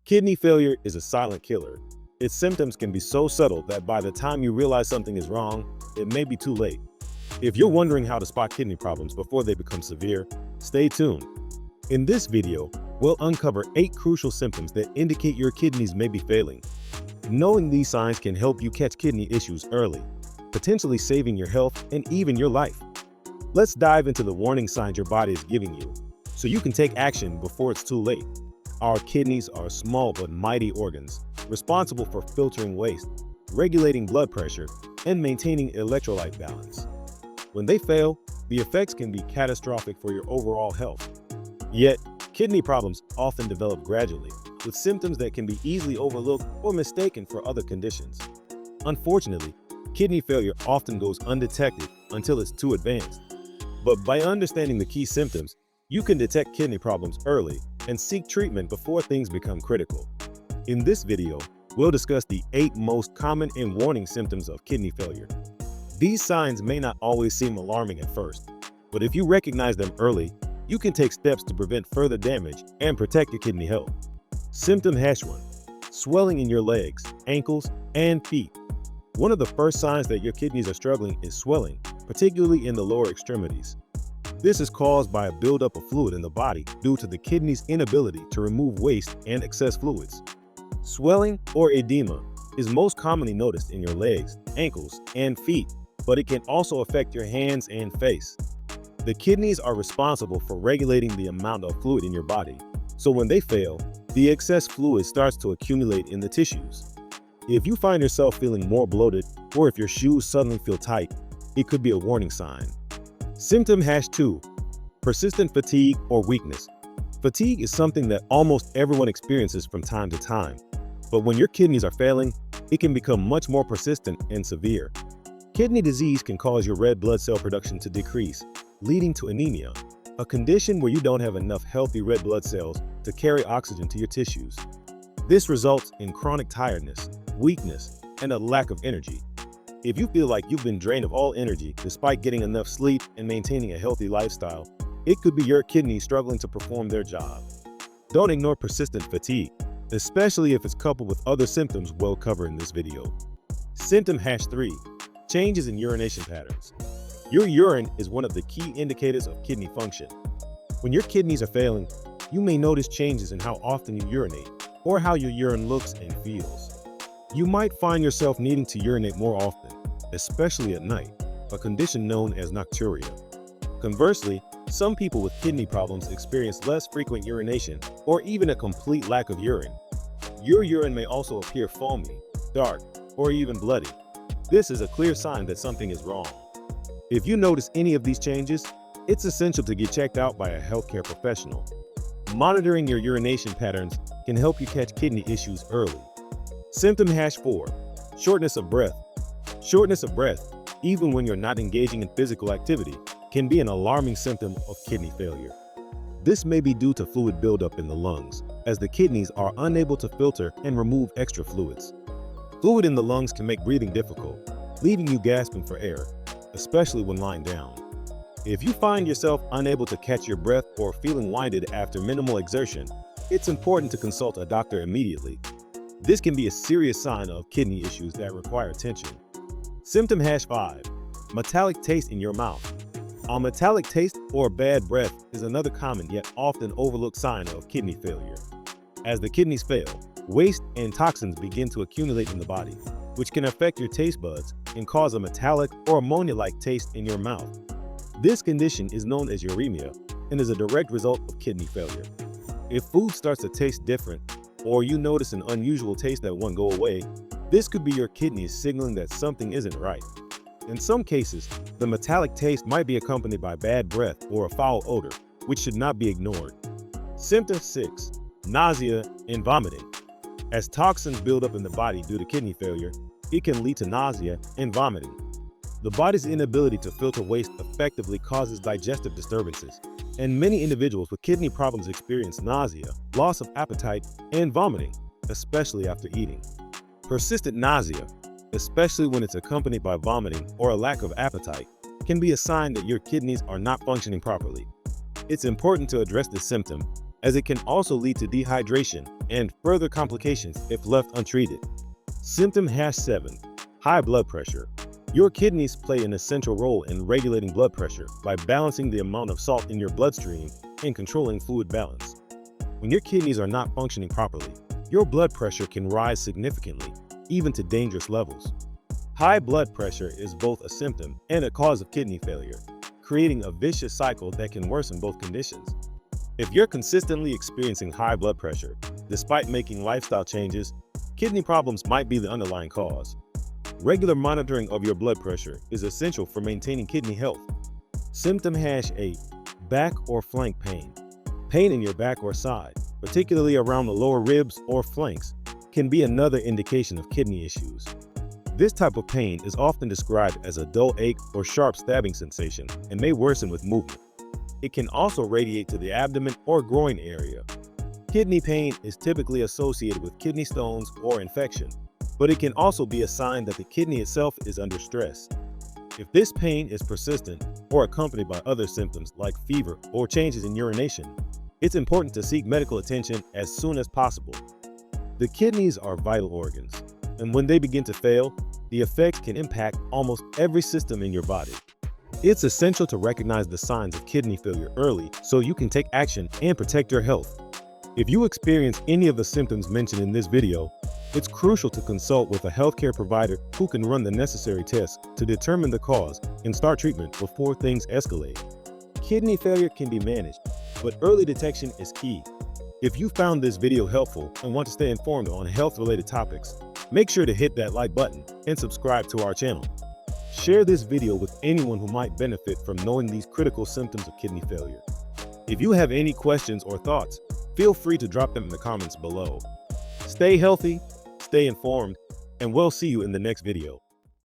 Kidney failure is a silent killer. Its symptoms can be so subtle that by the time you realize something is wrong, it may be too late. If you're wondering how to spot kidney problems before they become severe, stay tuned. In this video, we'll uncover 8 crucial symptoms that indicate your kidneys may be failing. Knowing these signs can help you catch kidney issues early, potentially saving your health and even your life. Let's dive into the warning signs your body is giving you, so you can take action before it's too late. Our kidneys are small but mighty organs, responsible for filtering waste, regulating blood pressure, and maintaining electrolyte balance. When they fail, the effects can be catastrophic for your overall health. Yet, kidney problems often develop gradually, with symptoms that can be easily overlooked or mistaken for other conditions. Unfortunately, kidney failure often goes undetected until it's too advanced. But by understanding the key symptoms, you can detect kidney problems early and seek treatment before things become critical. In this video, we'll discuss the 8 most common and warning symptoms of kidney failure. These signs may not always seem alarming at first, but if you recognize them early, you can take steps to prevent further damage and protect your kidney health. Symptom #1: swelling in your legs, ankles, and feet. One of the first signs that your kidneys are struggling is swelling, particularly in the lower extremities. This is caused by a buildup of fluid in the body due to the kidney's inability to remove waste and excess fluids. Swelling or edema is most commonly noticed in your legs, ankles, and feet, but it can also affect your hands and face. The kidneys are responsible for regulating the amount of fluid in your body, so when they fail, the excess fluid starts to accumulate in the tissues. If you find yourself feeling more bloated, or if your shoes suddenly feel tight, it could be a warning sign. Symptom #2: persistent fatigue or weakness. Fatigue is something that almost everyone experiences from time to time, but when your kidneys are failing, it can become much more persistent and severe. Kidney disease can cause your red blood cell production to decrease, leading to anemia, a condition where you don't have enough healthy red blood cells to carry oxygen to your tissues. This results in chronic tiredness, weakness, and a lack of energy. If you feel like you've been drained of all energy despite getting enough sleep and maintaining a healthy lifestyle, it could be your kidneys struggling to perform their job. Don't ignore persistent fatigue, especially if it's coupled with other symptoms we'll cover in this video. Symptom #3: changes in urination patterns. Your urine is one of the key indicators of kidney function. When your kidneys are failing, you may notice changes in how often you urinate or how your urine looks and feels. You might find yourself needing to urinate more often, especially at night, a condition known as nocturia. Conversely, some people with kidney problems experience less frequent urination or even a complete lack of urine. Your urine may also appear foamy, dark, or even bloody. This is a clear sign that something is wrong. If you notice any of these changes, it's essential to get checked out by a healthcare professional. Monitoring your urination patterns can help you catch kidney issues early. Symptom #4: shortness of breath. Shortness of breath, even when you're not engaging in physical activity, can be an alarming symptom of kidney failure. This may be due to fluid buildup in the lungs, as the kidneys are unable to filter and remove extra fluids. Fluid in the lungs can make breathing difficult, leaving you gasping for air, especially when lying down. If you find yourself unable to catch your breath or feeling winded after minimal exertion, it's important to consult a doctor immediately. This can be a serious sign of kidney issues that require attention. Symptom #5: metallic taste in your mouth. A metallic taste or bad breath is another common yet often overlooked sign of kidney failure. As the kidneys fail, waste and toxins begin to accumulate in the body, which can affect your taste buds and cause a metallic or ammonia-like taste in your mouth. This condition is known as uremia and is a direct result of kidney failure. If food starts to taste different, or you notice an unusual taste that won't go away, this could be your kidneys signaling that something isn't right. In some cases, the metallic taste might be accompanied by bad breath or a foul odor, which should not be ignored. Symptom #6: nausea and vomiting. As toxins build up in the body due to kidney failure, it can lead to nausea and vomiting. The body's inability to filter waste effectively causes digestive disturbances, and many individuals with kidney problems experience nausea, loss of appetite, and vomiting, especially after eating. Persistent nausea, especially when it's accompanied by vomiting or a lack of appetite, can be a sign that your kidneys are not functioning properly. It's important to address this symptom, as it can also lead to dehydration and further complications if left untreated. Symptom #7. High blood pressure. Your kidneys play an essential role in regulating blood pressure by balancing the amount of salt in your bloodstream and controlling fluid balance. When your kidneys are not functioning properly, your blood pressure can rise significantly, even to dangerous levels. High blood pressure is both a symptom and a cause of kidney failure, creating a vicious cycle that can worsen both conditions. If you're consistently experiencing high blood pressure, despite making lifestyle changes, kidney problems might be the underlying cause. Regular monitoring of your blood pressure is essential for maintaining kidney health. Symptom #8. Back or flank pain. Pain in your back or side, particularly around the lower ribs or flanks, can be another indication of kidney issues. This type of pain is often described as a dull ache or sharp stabbing sensation and may worsen with movement. It can also radiate to the abdomen or groin area. Kidney pain is typically associated with kidney stones or infection, but it can also be a sign that the kidney itself is under stress. If this pain is persistent or accompanied by other symptoms like fever or changes in urination, it's important to seek medical attention as soon as possible. The kidneys are vital organs, and when they begin to fail, the effects can impact almost every system in your body. It's essential to recognize the signs of kidney failure early so you can take action and protect your health. If you experience any of the symptoms mentioned in this video, it's crucial to consult with a healthcare provider who can run the necessary tests to determine the cause and start treatment before things escalate. Kidney failure can be managed, but early detection is key. If you found this video helpful and want to stay informed on health-related topics, make sure to hit that like button and subscribe to our channel. Share this video with anyone who might benefit from knowing these critical symptoms of kidney failure. If you have any questions or thoughts, feel free to drop them in the comments below. Stay healthy, stay informed, and we'll see you in the next video.